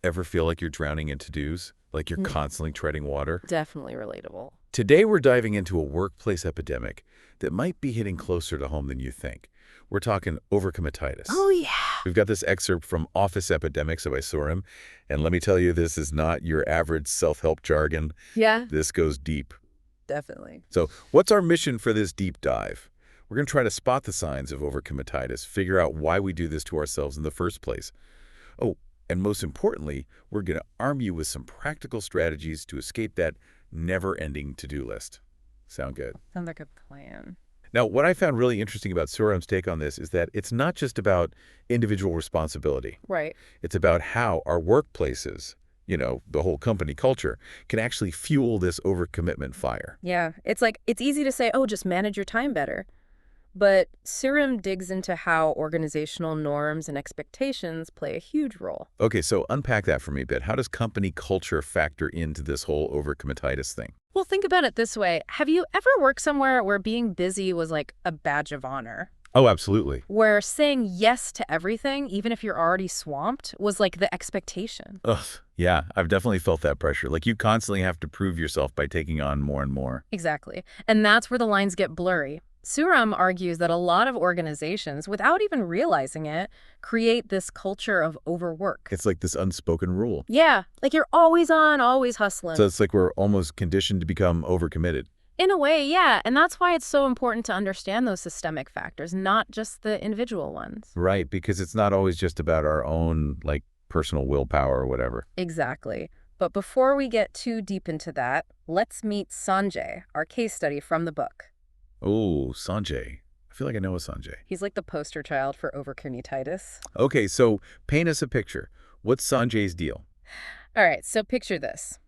Ever feel like you're drowning in to-dos? Like you're constantly treading water? Definitely relatable. Today we're diving into a workplace epidemic that might be hitting closer to home than you think. We're talking overcommititis. Oh, yeah. We've got this excerpt from Office Epidemics by Suram, and let me tell you, this is not your average self-help jargon. Yeah, This goes deep. definitely. So what's our mission for this deep dive? We're going to try to spot the signs of overcommititis, figure out why we do this to ourselves in the first place. Oh, and most importantly, we're going to arm you with some practical strategies to escape that never-ending to-do list. Sound good? Sounds like a plan. Now, what I found really interesting about Suram's take on this is that it's not just about individual responsibility. Right. It's about how our workplaces, the whole company culture, can actually fuel this overcommitment fire. Yeah, it's easy to say, oh, just manage your time better. But Serum digs into how organizational norms and expectations play a huge role. Okay, so unpack that for me a bit. How does company culture factor into this whole overcommititis thing? Well, think about it this way. Have you ever worked somewhere where being busy was like a badge of honor? Oh, absolutely. Where saying yes to everything, even if you're already swamped, was like the expectation. Ugh, yeah, I've definitely felt that pressure. Like you constantly have to prove yourself by taking on more and more. Exactly. And that's where the lines get blurry. Suram argues that a lot of organizations, without even realizing it, create this culture of overwork. It's like this unspoken rule. Yeah, like you're always on, always hustling. So it's like we're almost conditioned to become overcommitted. In a way, yeah. And that's why it's so important to understand those systemic factors, not just the individual ones. Right, because it's not always just about our own, personal willpower or whatever. Exactly. But before we get too deep into that, let's meet Sanjay, our case study from the book. Oh, Sanjay. I feel like I know a Sanjay. He's like the poster child for overcommititis. Okay, so paint us a picture. What's Sanjay's deal? All right, so picture this.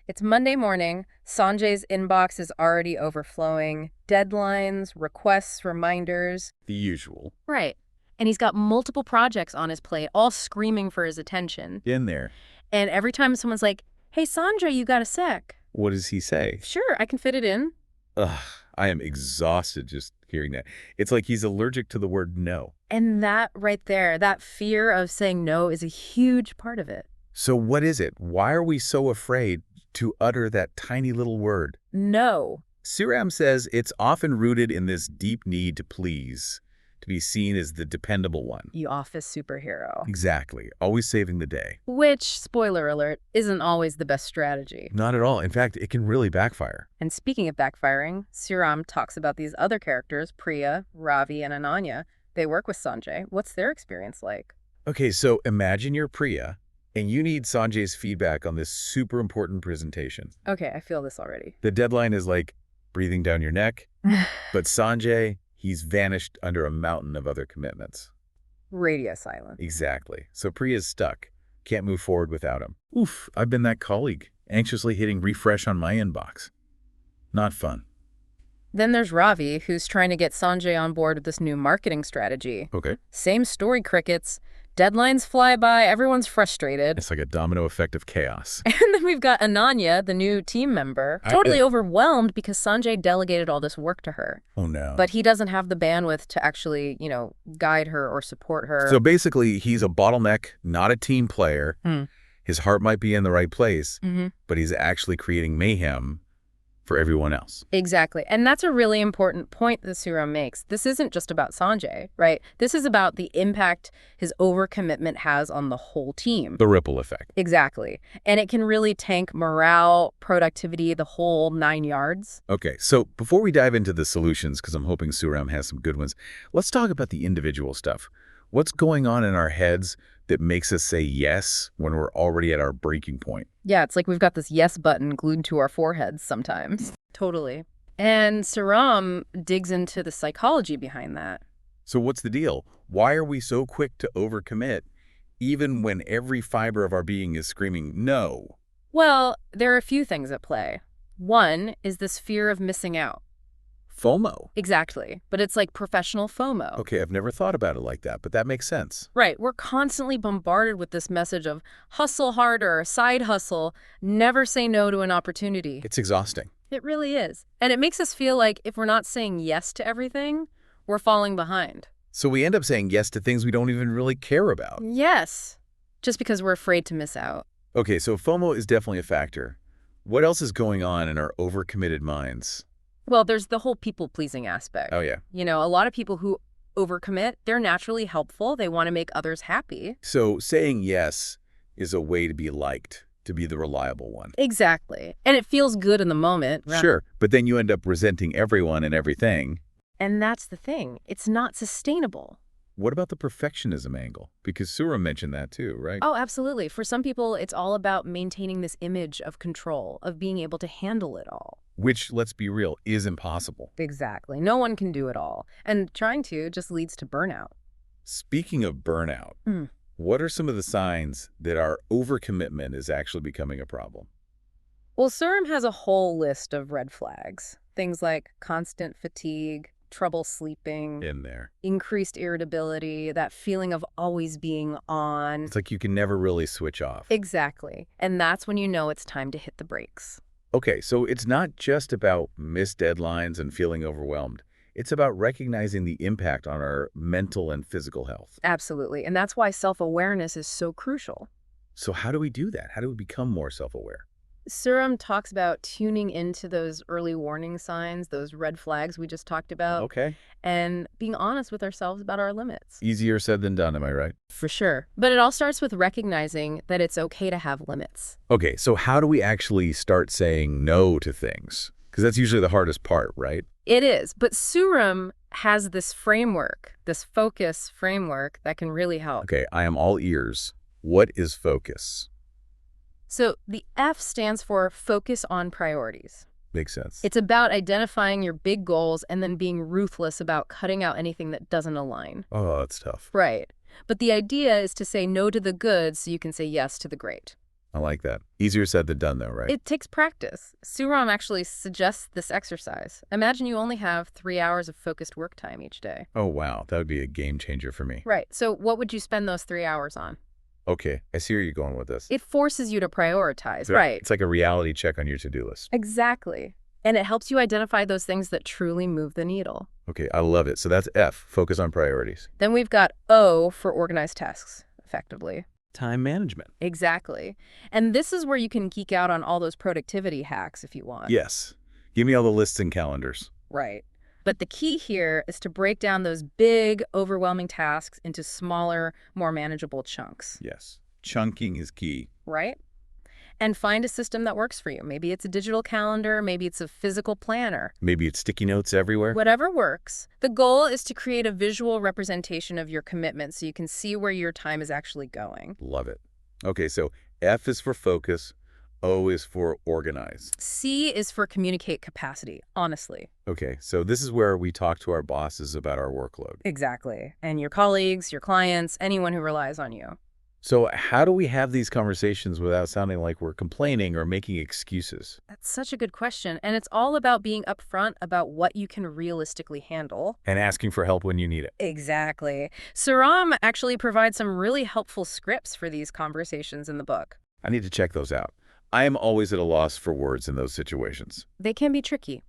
It's Monday morning. Sanjay's inbox is already overflowing. Deadlines, requests, reminders. The usual. Right. And he's got multiple projects on his plate, all screaming for his attention. In there. And every time someone's like, hey, Sanjay, you got a sec? What does he say? Sure, I can fit it in. Ugh, I am exhausted just hearing that. It's like he's allergic to the word no. And that right there, that fear of saying no is a huge part of it. So what is it? Why are we so afraid to utter that tiny little word? No. Suram says it's often rooted in this deep need to please, to be seen as the dependable one. You office superhero. Exactly. Always saving the day. Which, spoiler alert, isn't always the best strategy. Not at all. In fact, it can really backfire. And speaking of backfiring, Suram talks about these other characters, Priya, Ravi, and Ananya. They work with Sanjay. What's their experience like? Okay, so imagine you're Priya, and you need Sanjay's feedback on this super important presentation. Okay, I feel this already. The deadline is like breathing down your neck, but Sanjay, he's vanished under a mountain of other commitments. Radio silence. Exactly. So Priya's stuck. Can't move forward without him. Oof, I've been that colleague, anxiously hitting refresh on my inbox. Not fun. Then there's Ravi, who's trying to get Sanjay on board with this new marketing strategy. Okay. Same story, crickets. Deadlines fly by, everyone's frustrated. It's like a domino effect of chaos. And then we've got Ananya, the new team member, totally overwhelmed because Sanjay delegated all this work to her. Oh, no. But he doesn't have the bandwidth to actually, guide her or support her. So basically, he's a bottleneck, not a team player. His heart might be in the right place, but he's actually creating mayhem for everyone else. Exactly. And that's a really important point that Suram makes. This isn't just about Sanjay, right? This is about the impact his overcommitment has on the whole team. The ripple effect. Exactly. And it can really tank morale, productivity, the whole 9 yards. Okay, so before we dive into the solutions, because I'm hoping Suram has some good ones, let's talk about the individual stuff. What's going on in our heads that makes us say yes when we're already at our breaking point? Yeah, it's like we've got this yes button glued to our foreheads sometimes. Totally. And Suram digs into the psychology behind that. So what's the deal? Why are we so quick to overcommit, even when every fiber of our being is screaming no? Well, there are a few things at play. One is this fear of missing out. FOMO. Exactly. But it's like professional FOMO. Okay, I've never thought about it like that, but that makes sense. Right. We're constantly bombarded with this message of hustle harder, side hustle, never say no to an opportunity. It's exhausting. It really is. And it makes us feel like if we're not saying yes to everything, we're falling behind. So we end up saying yes to things we don't even really care about. Yes. just because we're afraid to miss out. Okay, so FOMO is definitely a factor. What else is going on in our overcommitted minds? Well, there's the whole people-pleasing aspect. Oh, yeah. A lot of people who overcommit, they're naturally helpful. They want to make others happy. So saying yes is a way to be liked, to be the reliable one. Exactly. And it feels good in the moment. Sure, but then you end up resenting everyone and everything. And that's the thing. It's not sustainable. What about the perfectionism angle? Because Surah mentioned that too, right? Oh, absolutely. For some people, it's all about maintaining this image of control, of being able to handle it all. Which, let's be real, is impossible. Exactly. No one can do it all. And trying to just leads to burnout. Speaking of burnout, what are some of the signs that our overcommitment is actually becoming a problem? Well, Surim has a whole list of red flags. Things like constant fatigue, trouble sleeping, In there. increased irritability, that feeling of always being on. It's like you can never really switch off. Exactly. And that's when you know it's time to hit the brakes. Okay, so it's not just about missed deadlines and feeling overwhelmed. It's about recognizing the impact on our mental and physical health. Absolutely. And that's why self-awareness is so crucial. So how do we do that? How do we become more self-aware? Surim talks about tuning into those early warning signs, those red flags we just talked about, Okay. and being honest with ourselves about our limits. Easier said than done, am I right? For sure. But it all starts with recognizing that it's okay to have limits. Okay, so how do we actually start saying no to things? Because that's usually the hardest part, right? It is. But Surim has this framework, this focus framework that can really help. Okay, I am all ears. What is focus? So the F stands for focus on priorities. Makes sense. It's about identifying your big goals and then being ruthless about cutting out anything that doesn't align. Oh, that's tough. Right. But the idea is to say no to the good so you can say yes to the great. I like that. Easier said than done, though, right? It takes practice. Suram actually suggests this exercise. Imagine you only have 3 hours of focused work time each day. Oh, wow. That would be a game changer for me. Right. So what would you spend those 3 hours on? Okay, I see where you're going with this. It forces you to prioritize, right? It's like a reality check on your to-do list. Exactly. And it helps you identify those things that truly move the needle. Okay, I love it. So that's F, focus on priorities. Then we've got O for organized tasks, effectively. Time management. Exactly. And this is where you can geek out on all those productivity hacks if you want. Yes. Give me all the lists and calendars. Right. But the key here is to break down those big, overwhelming tasks into smaller, more manageable chunks. Yes. Chunking is key. Right? And find a system that works for you. Maybe it's a digital calendar, maybe it's a physical planner. Maybe it's sticky notes everywhere. Whatever works. The goal is to create a visual representation of your commitment so you can see where your time is actually going. Love it. Okay, so F is for focus. O is for organize. C is for communicate capacity, honestly. Okay, so this is where we talk to our bosses about our workload. Exactly. And your colleagues, your clients, anyone who relies on you. So how do we have these conversations without sounding like we're complaining or making excuses? That's such a good question. And it's all about being upfront about what you can realistically handle. And asking for help when you need it. Exactly. Suram actually provides some really helpful scripts for these conversations in the book. I need to check those out. I am always at a loss for words in those situations. They can be tricky.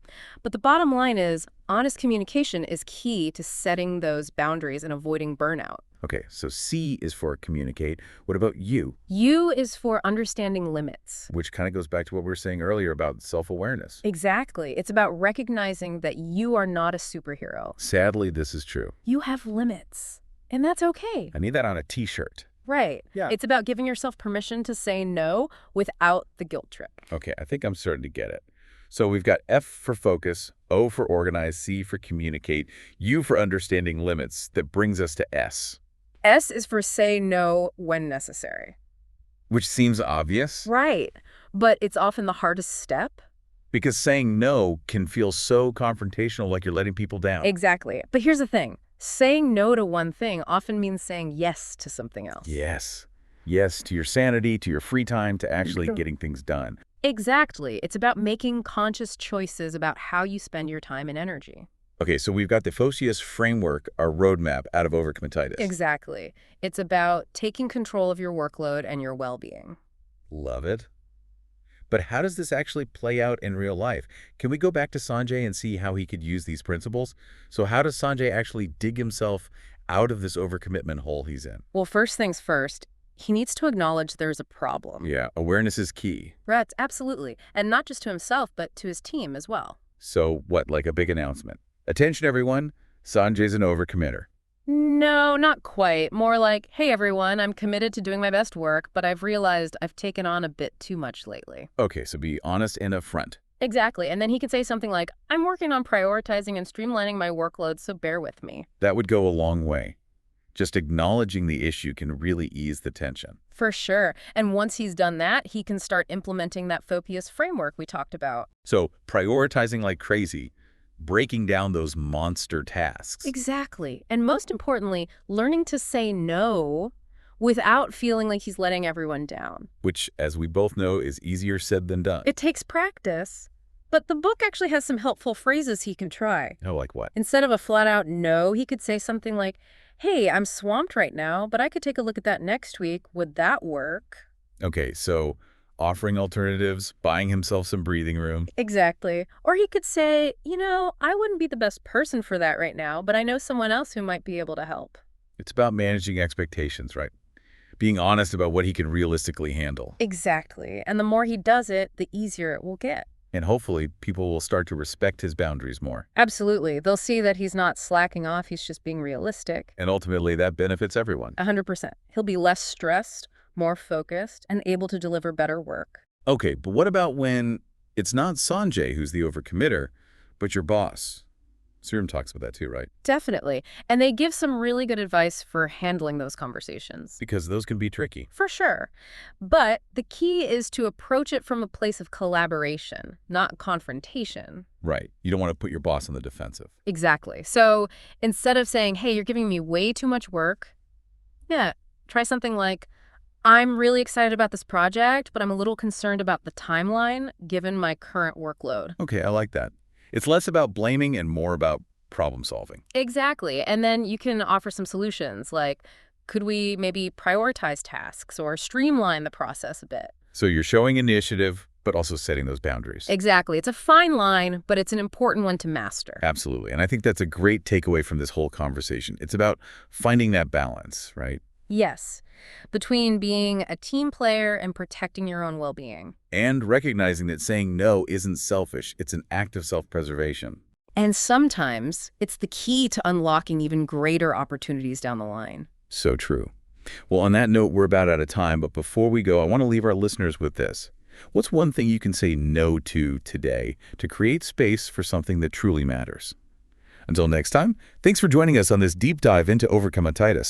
But the bottom line is, honest communication is key to setting those boundaries and avoiding burnout. Okay, so C is for communicate. What about U? U is for understanding limits. Which kind of goes back to what we were saying earlier about self-awareness. Exactly. It's about recognizing that you are not a superhero. Sadly, this is true. You have limits. And that's okay. I need that on a t-shirt. Right. Yeah. It's about giving yourself permission to say no without the guilt trip. Okay, I think I'm starting to get it. So we've got F for focus, O for organize, C for communicate, U for understanding limits. That brings us to S. S is for say no when necessary. Which seems obvious. Right. But it's often the hardest step. Because saying no can feel so confrontational, like you're letting people down. Exactly. But here's the thing. Saying no to one thing often means saying yes to something else. Yes. Yes to your sanity, to your free time, to actually getting things done. Exactly. It's about making conscious choices about how you spend your time and energy. Okay, so we've got the Photius framework, our roadmap out of Overcommititis. Exactly. It's about taking control of your workload and your well-being. Love it. But how does this actually play out in real life? Can we go back to Sanjay and see how he could use these principles? So how does Sanjay actually dig himself out of this overcommitment hole he's in? Well, first things first, He needs to acknowledge there's a problem. Yeah, awareness is key. Right, absolutely. And not just to himself, but to his team as well. So what, like a big announcement? Attention, everyone. Sanjay's an overcommitter. No, not quite. More like, hey, everyone, I'm committed to doing my best work, but I've realized I've taken on a bit too much lately. Okay, so be honest and upfront. Exactly. And then he could say something like, I'm working on prioritizing and streamlining my workload, so bear with me. That would go a long way. Just acknowledging the issue can really ease the tension. For sure. And once he's done that, he can start implementing that FOPIUS framework we talked about. So prioritizing like crazy, breaking down those monster tasks. Exactly. And most importantly, learning to say no without feeling like he's letting everyone down. Which, as we both know, is easier said than done. It takes practice, but the book actually has some helpful phrases he can try. Oh, like what? Instead of a flat-out no, he could say something like, hey, I'm swamped right now, but I could take a look at that next week. Would that work? Okay, so offering alternatives, buying himself some breathing room. Exactly. Or he could say, I wouldn't be the best person for that right now, but I know someone else who might be able to help. It's about managing expectations, right? Being honest about what he can realistically handle. Exactly. And the more he does it, the easier it will get. And hopefully, people will start to respect his boundaries more. Absolutely. They'll see that he's not slacking off, he's just being realistic. And ultimately, that benefits everyone. 100%. He'll be less stressed, more focused, and able to deliver better work. Okay, but what about when it's not Sanjay who's the overcommitter, but your boss? Serum talks about that too, right? Definitely. And they give some really good advice for handling those conversations. Because those can be tricky. For sure. But the key is to approach it from a place of collaboration, not confrontation. Right. You don't want to put your boss on the defensive. Exactly. So instead of saying, hey, you're giving me way too much work, try something like, I'm really excited about this project, but I'm a little concerned about the timeline given my current workload. Okay, I like that. It's less about blaming and more about problem solving. Exactly. And then you can offer some solutions like, could we maybe prioritize tasks or streamline the process a bit? So you're showing initiative, but also setting those boundaries. Exactly. It's a fine line, but it's an important one to master. Absolutely. And I think that's a great takeaway from this whole conversation. It's about finding that balance, right? Yes. Between being a team player and protecting your own well-being. And recognizing that saying no isn't selfish. It's an act of self-preservation. And sometimes it's the key to unlocking even greater opportunities down the line. So true. Well, on that note, we're about out of time. But before we go, I want to leave our listeners with this. What's one thing you can say no to today to create space for something that truly matters? Until next time, thanks for joining us on this deep dive into overcommititis.